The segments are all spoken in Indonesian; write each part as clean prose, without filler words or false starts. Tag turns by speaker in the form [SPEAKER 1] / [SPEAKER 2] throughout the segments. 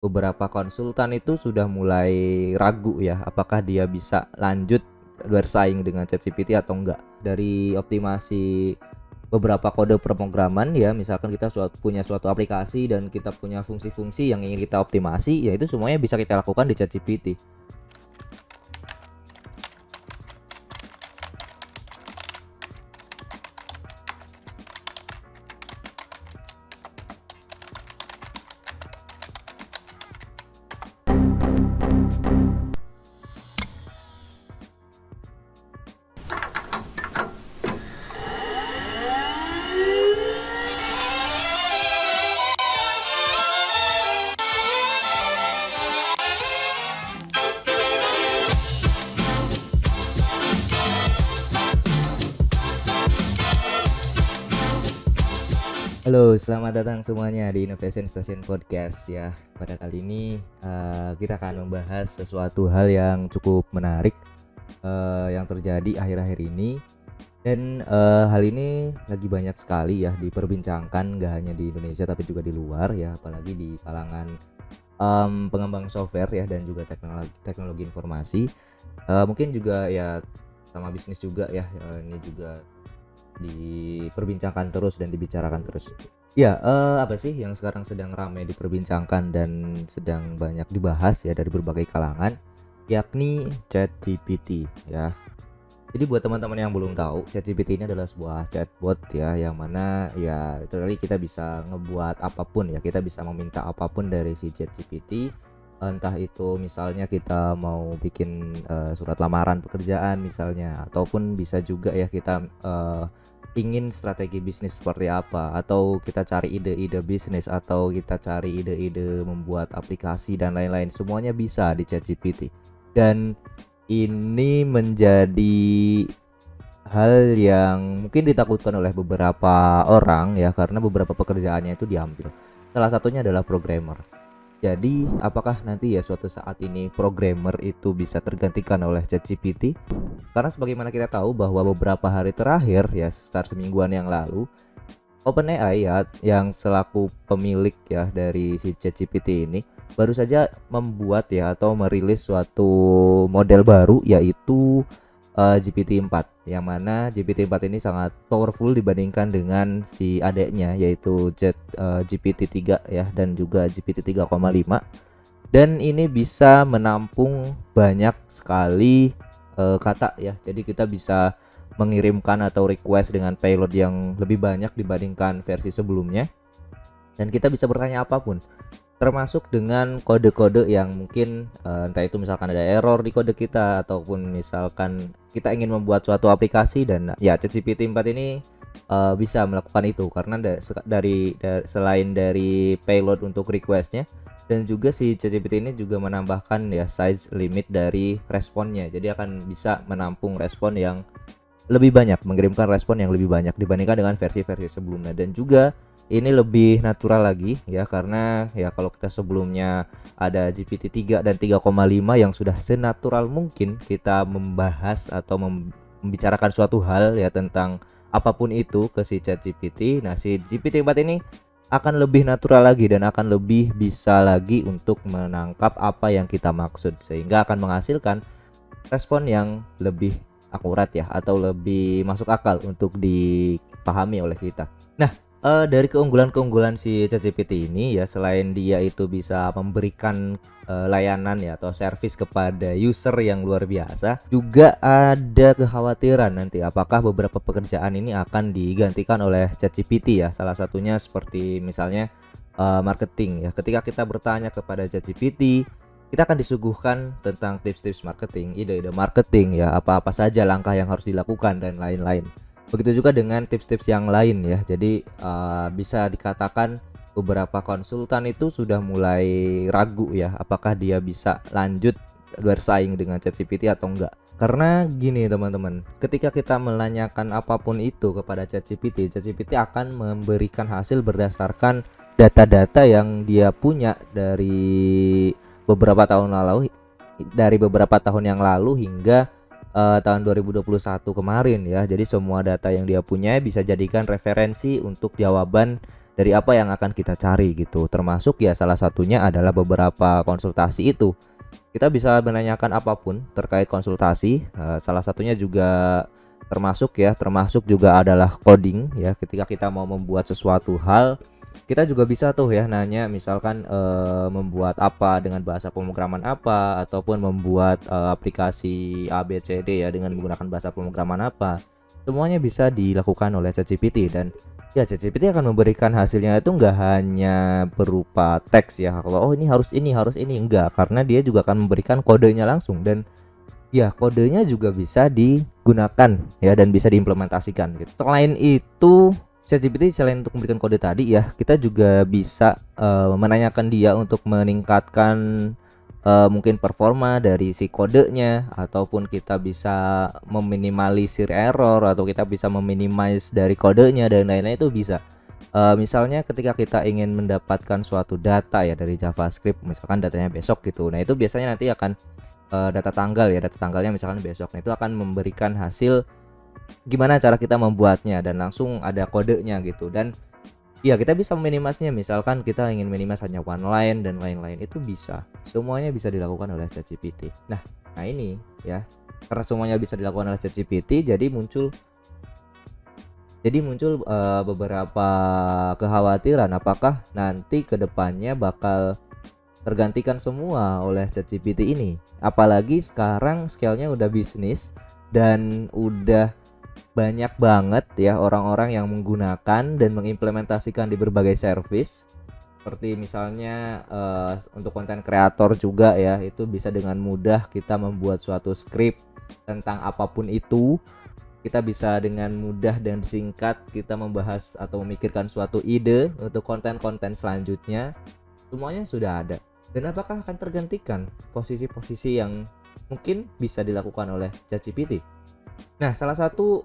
[SPEAKER 1] beberapa konsultan itu sudah mulai ragu ya, apakah dia bisa lanjut bersaing dengan ChatGPT atau enggak. Dari optimasi beberapa kode pemrograman ya, misalkan kita punya suatu aplikasi dan kita punya fungsi-fungsi yang ingin kita optimasi, ya itu semuanya bisa kita lakukan di ChatGPT. Halo, selamat datang semuanya di Innovation Station Podcast ya. Pada kali ini kita akan membahas sesuatu hal yang cukup menarik yang terjadi akhir-akhir ini. Dan hal ini lagi banyak sekali ya diperbincangkan, gak hanya di Indonesia tapi juga di luar ya, apalagi di kalangan pengembang software ya dan juga teknologi informasi. Mungkin juga ya sama bisnis juga ya, ini juga diperbincangkan terus dan dibicarakan terus. Ya, apa sih yang sekarang sedang ramai diperbincangkan dan sedang banyak dibahas ya dari berbagai kalangan, yakni ChatGPT ya. Jadi buat teman-teman yang belum tahu, ChatGPT ini adalah sebuah chatbot ya, yang mana ya literally kita bisa ngebuat apapun ya, kita bisa meminta apapun dari si ChatGPT. Entah itu misalnya kita mau bikin surat lamaran pekerjaan misalnya, ataupun bisa juga ya kita ingin strategi bisnis seperti apa, atau kita cari ide-ide bisnis, atau kita cari ide-ide membuat aplikasi dan lain-lain, semuanya bisa di ChatGPT. Dan ini menjadi hal yang mungkin ditakutkan oleh beberapa orang ya, karena beberapa pekerjaannya itu diambil. Salah satunya adalah programmer. Jadi apakah nanti ya suatu saat ini programmer itu bisa tergantikan oleh ChatGPT? Karena sebagaimana kita tahu bahwa beberapa hari terakhir ya, sekitar semingguan yang lalu, OpenAI ya, yang selaku pemilik ya dari si ChatGPT ini, baru saja membuat ya atau merilis suatu model baru, yaitu GPT-4, yang mana GPT-4 ini sangat powerful dibandingkan dengan si adeknya, yaitu GPT-3 ya, dan juga GPT-3,5. Dan ini bisa menampung banyak sekali kata ya, jadi kita bisa mengirimkan atau request dengan payload yang lebih banyak dibandingkan versi sebelumnya, dan kita bisa bertanya apapun, termasuk dengan kode-kode yang mungkin entah itu misalkan ada error di kode kita, ataupun misalkan kita ingin membuat suatu aplikasi, dan ya ChatGPT-4 ini bisa melakukan itu, karena selain dari payload untuk requestnya, dan juga si ChatGPT ini juga menambahkan ya size limit dari responnya, jadi akan bisa menampung respon yang lebih banyak, mengirimkan respon yang lebih banyak dibandingkan dengan versi-versi sebelumnya. Dan juga ini lebih natural lagi ya, karena ya kalau kita sebelumnya ada GPT-3 dan 3,5 yang sudah senatural mungkin kita membahas atau membicarakan suatu hal ya tentang apapun itu ke si ChatGPT. Nah, si GPT-4 ini akan lebih natural lagi dan akan lebih bisa lagi untuk menangkap apa yang kita maksud, sehingga akan menghasilkan respon yang lebih akurat ya, atau lebih masuk akal untuk dipahami oleh kita. Nah, dari keunggulan-keunggulan si ChatGPT ini ya, selain dia itu bisa memberikan layanan ya atau service kepada user yang luar biasa, juga ada kekhawatiran nanti apakah beberapa pekerjaan ini akan digantikan oleh ChatGPT ya. Salah satunya seperti misalnya marketing ya. Ketika kita bertanya kepada ChatGPT, kita akan disuguhkan tentang tips-tips marketing, ide-ide marketing ya, apa-apa saja langkah yang harus dilakukan dan lain-lain. Begitu juga dengan tips-tips yang lain ya. Jadi bisa dikatakan beberapa konsultan itu sudah mulai ragu ya, apakah dia bisa lanjut bersaing dengan ChatGPT atau enggak. Karena gini teman-teman, ketika kita menanyakan apapun itu kepada ChatGPT, ChatGPT akan memberikan hasil berdasarkan data-data yang dia punya dari beberapa tahun yang lalu hingga tahun 2021 kemarin ya. Jadi semua data yang dia punya bisa jadikan referensi untuk jawaban dari apa yang akan kita cari gitu. Termasuk ya salah satunya adalah beberapa konsultasi itu. Kita bisa menanyakan apapun terkait konsultasi. Salah satunya juga termasuk juga adalah coding ya. Ketika kita mau membuat sesuatu hal, kita juga bisa tuh ya nanya misalkan membuat apa dengan bahasa pemrograman apa, ataupun membuat aplikasi ABCD ya dengan menggunakan bahasa pemrograman apa. Semuanya bisa dilakukan oleh ChatGPT, dan ya ChatGPT akan memberikan hasilnya itu enggak hanya berupa teks ya, kalau oh ini harus ini enggak, karena dia juga akan memberikan kodenya langsung, dan ya kodenya juga bisa digunakan ya dan bisa diimplementasikan gitu. Selain itu, ChatGPT selain untuk memberikan kode tadi ya, kita juga bisa menanyakan dia untuk meningkatkan mungkin performa dari si kodenya, ataupun kita bisa meminimalisir error, atau kita bisa meminimize dari kodenya dan lain-lain itu bisa. Misalnya ketika kita ingin mendapatkan suatu data ya dari JavaScript, misalkan datanya besok gitu. Nah, itu biasanya nanti akan data tanggal ya, data tanggalnya misalkan besok. Nah, itu akan memberikan hasil gimana cara kita membuatnya dan langsung ada kodenya gitu. Dan ya kita bisa meminimasnya, misalkan kita ingin minimas hanya one line dan lain-lain, itu bisa. Semuanya bisa dilakukan oleh ChatGPT. Nah ini ya, karena semuanya bisa dilakukan oleh ChatGPT, jadi muncul beberapa kekhawatiran apakah nanti kedepannya bakal tergantikan semua oleh ChatGPT ini. Apalagi sekarang scale-nya udah bisnis dan udah banyak banget ya orang-orang yang menggunakan dan mengimplementasikan di berbagai service. Seperti misalnya untuk konten kreator juga ya, itu bisa dengan mudah kita membuat suatu script tentang apapun itu. Kita bisa dengan mudah dan singkat kita membahas atau memikirkan suatu ide untuk konten-konten selanjutnya. Semuanya sudah ada. Dan apakah akan tergantikan posisi-posisi yang mungkin bisa dilakukan oleh ChatGPT? Nah, salah satu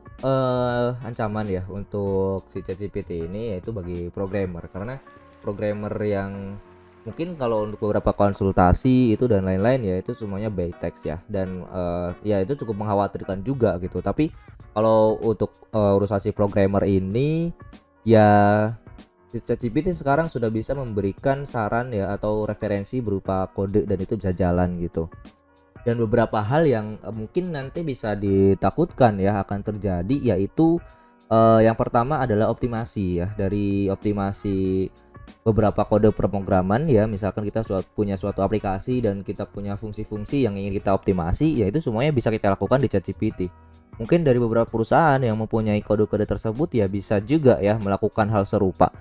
[SPEAKER 1] ancaman ya untuk si ChatGPT ini yaitu bagi programmer, karena programmer yang mungkin kalau untuk beberapa konsultasi itu dan lain-lain ya itu semuanya by text ya, dan ya itu cukup mengkhawatirkan juga gitu. Tapi kalau untuk urusan si programmer ini ya, si ChatGPT sekarang sudah bisa memberikan saran ya atau referensi berupa kode, dan itu bisa jalan gitu. Dan beberapa hal yang mungkin nanti bisa ditakutkan ya akan terjadi, yaitu yang pertama adalah optimasi ya, dari optimasi beberapa kode pemrograman ya. Misalkan kita punya suatu aplikasi dan kita punya fungsi-fungsi yang ingin kita optimasi, ya itu semuanya bisa kita lakukan di ChatGPT. Mungkin dari beberapa perusahaan yang mempunyai kode-kode tersebut ya bisa juga ya melakukan hal serupa.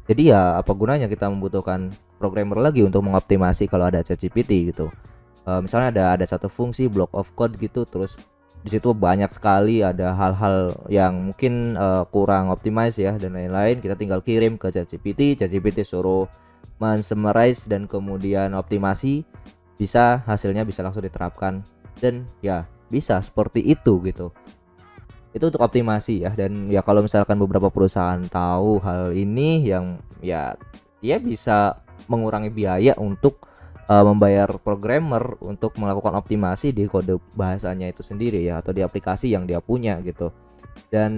[SPEAKER 1] Jadi ya apa gunanya kita membutuhkan programmer lagi untuk mengoptimasi kalau ada ChatGPT gitu. Misalnya ada satu fungsi block of code gitu, terus di situ banyak sekali ada hal-hal yang mungkin kurang optimize ya dan lain-lain. Kita tinggal kirim ke ChatGPT suruh men-summarize dan kemudian optimasi, hasilnya bisa langsung diterapkan, dan ya bisa seperti itu gitu. Itu untuk optimasi ya. Dan ya kalau misalkan beberapa perusahaan tahu hal ini, yang ya bisa mengurangi biaya untuk membayar programmer untuk melakukan optimasi di kode bahasanya itu sendiri ya, atau di aplikasi yang dia punya gitu. Dan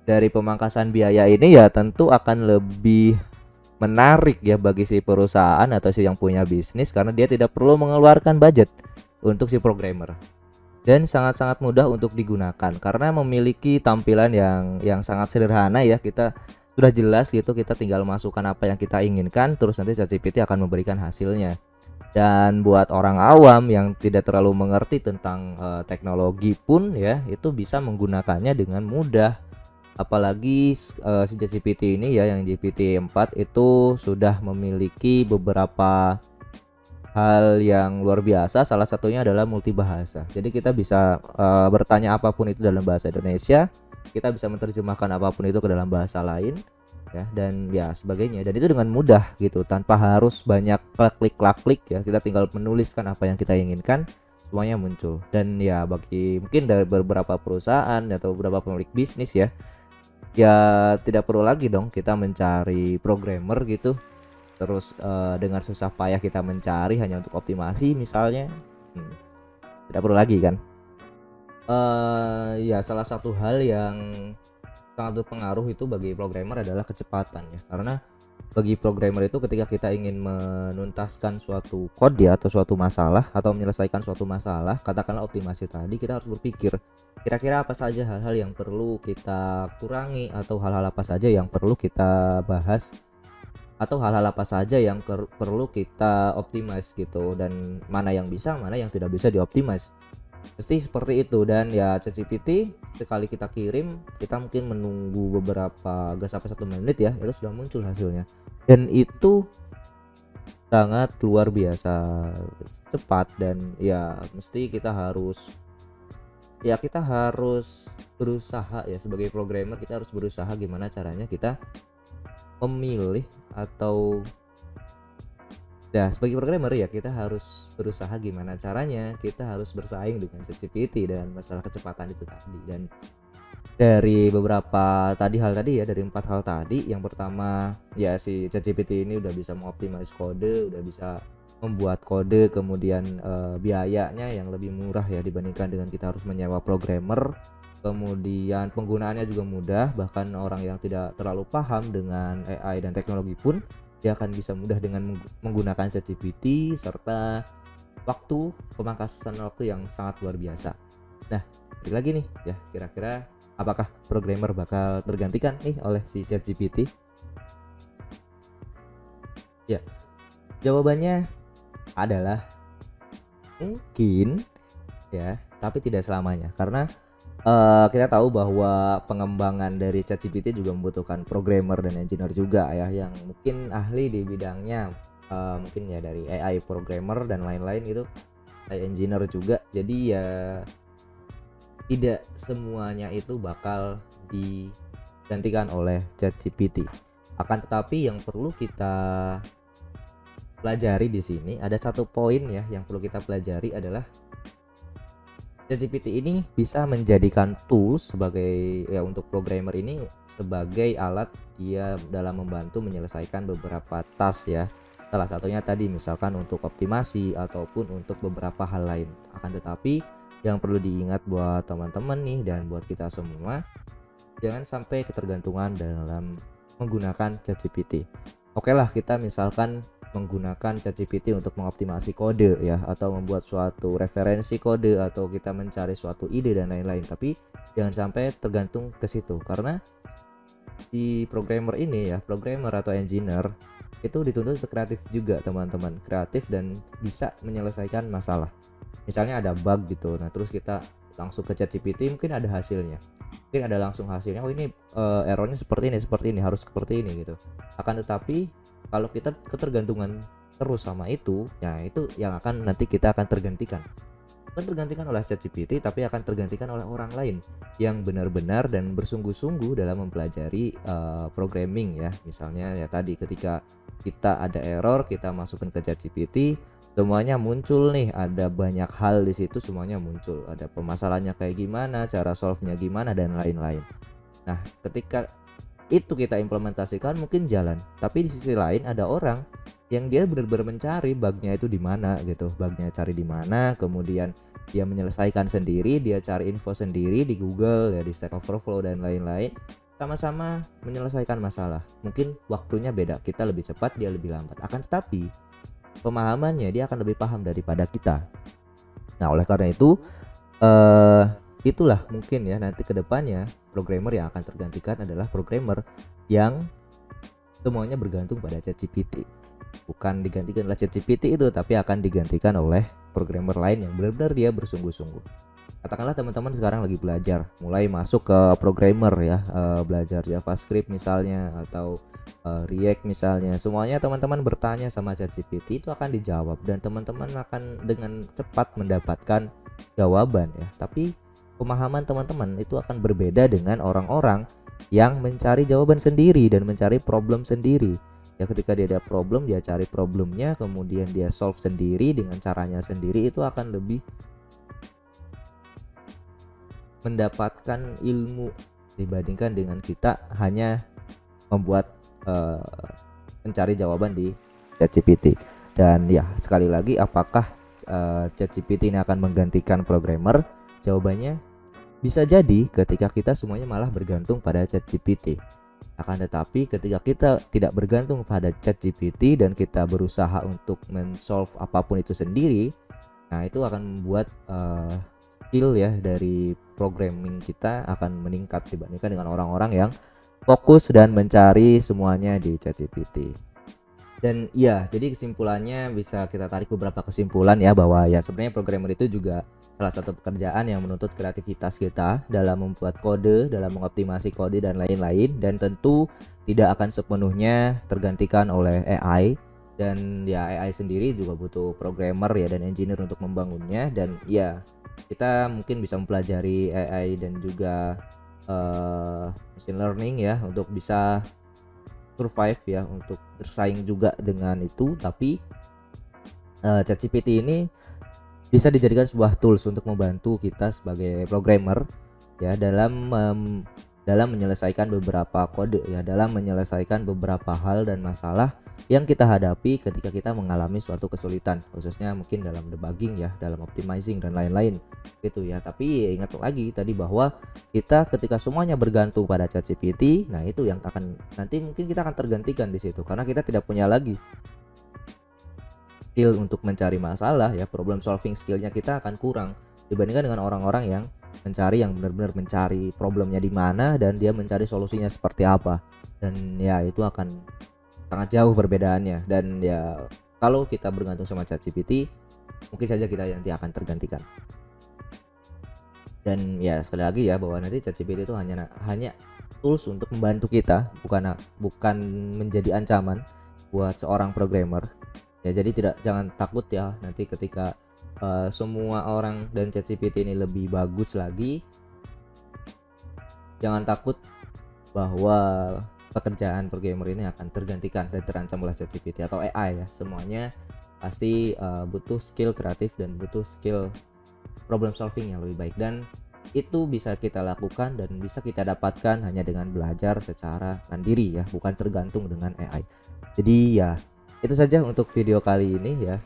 [SPEAKER 1] dari pemangkasan biaya ini ya tentu akan lebih menarik ya bagi si perusahaan atau si yang punya bisnis, karena dia tidak perlu mengeluarkan budget untuk si programmer, dan sangat-sangat mudah untuk digunakan karena memiliki tampilan yang sangat sederhana ya. Kita sudah jelas gitu, kita tinggal masukkan apa yang kita inginkan, terus nanti ChatGPT akan memberikan hasilnya. Dan buat orang awam yang tidak terlalu mengerti tentang teknologi pun ya, itu bisa menggunakannya dengan mudah. Apalagi si ChatGPT ini ya, yang GPT-4 itu sudah memiliki beberapa hal yang luar biasa. Salah satunya adalah multibahasa. Jadi kita bisa bertanya apapun itu dalam bahasa Indonesia, kita bisa menerjemahkan apapun itu ke dalam bahasa lain ya, dan ya sebagainya, dan itu dengan mudah gitu, tanpa harus banyak klik ya. Kita tinggal menuliskan apa yang kita inginkan, semuanya muncul. Dan ya bagi mungkin dari beberapa perusahaan atau beberapa pemilik bisnis ya tidak perlu lagi dong kita mencari programmer gitu, terus dengan susah payah kita mencari hanya untuk optimasi misalnya. Tidak perlu lagi kan. Ya salah satu hal yang sangat berpengaruh itu bagi programmer adalah kecepatan ya. Karena bagi programmer itu ketika kita ingin menuntaskan suatu kode ya, atau suatu masalah atau menyelesaikan suatu masalah, katakanlah optimasi tadi, kita harus berpikir kira-kira apa saja hal-hal yang perlu kita kurangi, atau hal-hal apa saja yang perlu kita bahas, atau hal-hal apa saja yang perlu kita optimize gitu, dan mana yang bisa, mana yang tidak bisa dioptimize. Mesti seperti itu. Dan ya ChatGPT sekali kita kirim, kita mungkin menunggu beberapa, gak sampai 1 menit ya, itu sudah muncul hasilnya, dan itu sangat luar biasa cepat. Dan ya mesti kita harus berusaha ya, sebagai programmer kita harus berusaha gimana caranya kita memilih, atau nah, sebagai programmer ya kita harus berusaha gimana caranya kita harus bersaing dengan ChatGPT dan masalah kecepatan itu tadi. Dan dari beberapa hal tadi ya, dari 4 hal tadi, yang pertama ya si ChatGPT ini udah bisa mengoptimize kode, udah bisa membuat kode, kemudian biayanya yang lebih murah ya dibandingkan dengan kita harus menyewa programmer. Kemudian penggunaannya juga mudah, bahkan orang yang tidak terlalu paham dengan AI dan teknologi pun dia akan bisa mudah dengan menggunakan ChatGPT, serta pemangkasan waktu yang sangat luar biasa. Nah, balik lagi nih ya, kira-kira apakah programmer bakal tergantikan nih oleh si ChatGPT? Ya, jawabannya adalah mungkin ya, tapi tidak selamanya. Karena kita tahu bahwa pengembangan dari ChatGPT juga membutuhkan programmer dan engineer juga ya, yang mungkin ahli di bidangnya, mungkin ya dari AI programmer dan lain-lain itu, AI engineer juga. Jadi ya tidak semuanya itu bakal digantikan oleh ChatGPT. Akan tetapi yang perlu kita pelajari di sini, ada satu poin ya yang perlu kita pelajari, adalah ChatGPT ini bisa menjadikan tools sebagai ya, untuk programmer ini sebagai alat dia dalam membantu menyelesaikan beberapa task ya. Salah satunya tadi misalkan untuk optimasi ataupun untuk beberapa hal lain. Akan tetapi yang perlu diingat buat teman-teman nih dan buat kita semua, jangan sampai ketergantungan dalam menggunakan ChatGPT. Oke lah, kita misalkan menggunakan ChatGPT untuk mengoptimasi kode ya, atau membuat suatu referensi kode, atau kita mencari suatu ide dan lain-lain, tapi jangan sampai tergantung ke situ. Karena di programmer ini ya, programmer atau engineer itu dituntut untuk kreatif juga teman-teman, kreatif dan bisa menyelesaikan masalah. Misalnya ada bug gitu, nah terus kita langsung ke ChatGPT, mungkin ada hasilnya, mungkin ada langsung hasilnya, oh ini errornya seperti ini, harus seperti ini gitu. Akan tetapi kalau kita ketergantungan terus sama itu, ya itu yang akan nanti kita akan tergantikan. Bukan tergantikan oleh ChatGPT, tapi akan tergantikan oleh orang lain yang benar-benar dan bersungguh-sungguh dalam mempelajari programming ya. Misalnya ya tadi, ketika kita ada error, kita masukin ke ChatGPT, semuanya muncul nih, ada banyak hal di situ, semuanya muncul. Ada permasalahannya kayak gimana, cara solve-nya gimana dan lain-lain. Nah, ketika itu kita implementasikan mungkin jalan, tapi di sisi lain ada orang yang dia benar-benar mencari bugnya itu di mana gitu, bugnya cari di mana, kemudian dia menyelesaikan sendiri, dia cari info sendiri di Google ya, di Stack Overflow dan lain-lain, sama-sama menyelesaikan masalah. Mungkin waktunya beda, kita lebih cepat, dia lebih lambat, akan tetapi pemahamannya dia akan lebih paham daripada kita. Nah, oleh karena itu itulah mungkin ya nanti kedepannya programmer yang akan tergantikan adalah programmer yang semuanya bergantung pada ChatGPT. Bukan digantikan oleh ChatGPT itu, tapi akan digantikan oleh programmer lain yang benar-benar dia bersungguh-sungguh. Katakanlah teman-teman sekarang lagi belajar, mulai masuk ke programmer ya, belajar JavaScript misalnya, atau React misalnya, semuanya teman-teman bertanya sama ChatGPT, itu akan dijawab dan teman-teman akan dengan cepat mendapatkan jawaban ya. Tapi pemahaman teman-teman itu akan berbeda dengan orang-orang yang mencari jawaban sendiri dan mencari problem sendiri. Ya, ketika dia ada problem, dia cari problemnya, kemudian dia solve sendiri dengan caranya sendiri, itu akan lebih mendapatkan ilmu dibandingkan dengan kita hanya membuat mencari jawaban di ChatGPT. Dan ya, sekali lagi, apakah ChatGPT ini akan menggantikan programmer? Jawabannya Bisa jadi ketika kita semuanya malah bergantung pada ChatGPT. Akan tetapi ketika kita tidak bergantung pada ChatGPT dan kita berusaha untuk men-solve apapun itu sendiri, nah itu akan membuat skill ya dari programming kita akan meningkat dibandingkan dengan orang-orang yang fokus dan mencari semuanya di ChatGPT. Dan iya, jadi kesimpulannya bisa kita tarik beberapa kesimpulan ya, bahwa ya sebenarnya programmer itu juga salah satu pekerjaan yang menuntut kreativitas kita dalam membuat kode, dalam mengoptimasi kode dan lain-lain, dan tentu tidak akan sepenuhnya tergantikan oleh AI. Dan ya AI sendiri juga butuh programmer ya dan engineer untuk membangunnya. Dan ya kita mungkin bisa mempelajari AI dan juga machine learning ya untuk bisa survive ya, untuk bersaing juga dengan itu. Tapi ChatGPT ini bisa dijadikan sebuah tools untuk membantu kita sebagai programmer ya dalam menyelesaikan beberapa kode ya, dalam menyelesaikan beberapa hal dan masalah yang kita hadapi ketika kita mengalami suatu kesulitan, khususnya mungkin dalam debugging ya, dalam optimizing dan lain-lain gitu ya. Tapi ingat lagi tadi bahwa kita ketika semuanya bergantung pada ChatGPT, nah itu yang akan nanti mungkin kita akan tergantikan di situ karena kita tidak punya lagi skill untuk mencari masalah ya, problem solving skillnya kita akan kurang dibandingkan dengan orang-orang yang benar-benar mencari problemnya di mana dan dia mencari solusinya seperti apa. Dan ya itu akan sangat jauh perbedaannya. Dan ya kalau kita bergantung sama ChatGPT, mungkin saja kita nanti akan tergantikan. Dan ya sekali lagi ya, bahwa nanti ChatGPT itu hanya tools untuk membantu kita, bukan menjadi ancaman buat seorang programmer. Ya jadi jangan takut ya nanti ketika semua orang dan ChatGPT ini lebih bagus lagi, jangan takut bahwa pekerjaan programmer ini akan tergantikan dan terancam oleh ChatGPT atau AI ya. Semuanya pasti butuh skill kreatif dan butuh skill problem solving yang lebih baik, dan itu bisa kita lakukan dan bisa kita dapatkan hanya dengan belajar secara mandiri ya, bukan tergantung dengan AI. Jadi ya itu saja untuk video kali ini ya.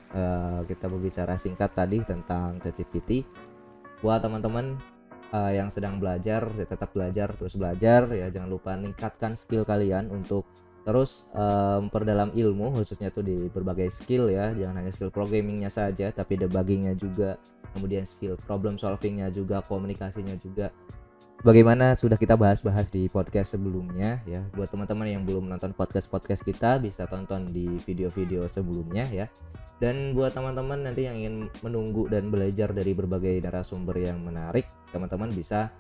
[SPEAKER 1] Kita berbicara singkat tadi tentang ChatGPT. Buat teman-teman yang sedang belajar ya, tetap belajar, terus belajar ya, jangan lupa meningkatkan skill kalian untuk terus memperdalam ilmu, khususnya tuh di berbagai skill ya, jangan hanya skill programmingnya saja tapi debuggingnya juga, kemudian skill problem solvingnya juga, komunikasinya juga, bagaimana sudah kita bahas-bahas di podcast sebelumnya ya. Buat teman-teman yang belum nonton podcast kita, bisa tonton di video-video sebelumnya ya. Dan buat teman-teman nanti yang ingin menunggu dan belajar dari berbagai narasumber yang menarik, teman-teman bisa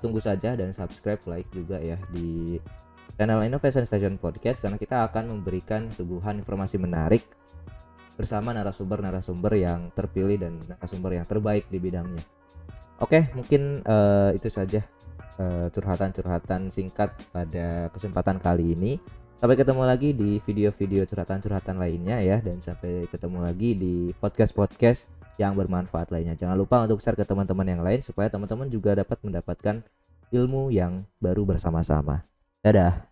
[SPEAKER 1] tunggu saja dan subscribe, like juga ya di channel Innovation Station Podcast, karena kita akan memberikan suguhan informasi menarik bersama narasumber-narasumber yang terpilih dan narasumber yang terbaik di bidangnya. Oke, mungkin itu saja curhatan-curhatan singkat pada kesempatan kali ini. Sampai ketemu lagi di video-video curhatan-curhatan lainnya ya, dan sampai ketemu lagi di podcast-podcast yang bermanfaat lainnya. Jangan lupa untuk share ke teman-teman yang lain supaya teman-teman juga dapat mendapatkan ilmu yang baru bersama-sama. Dadah.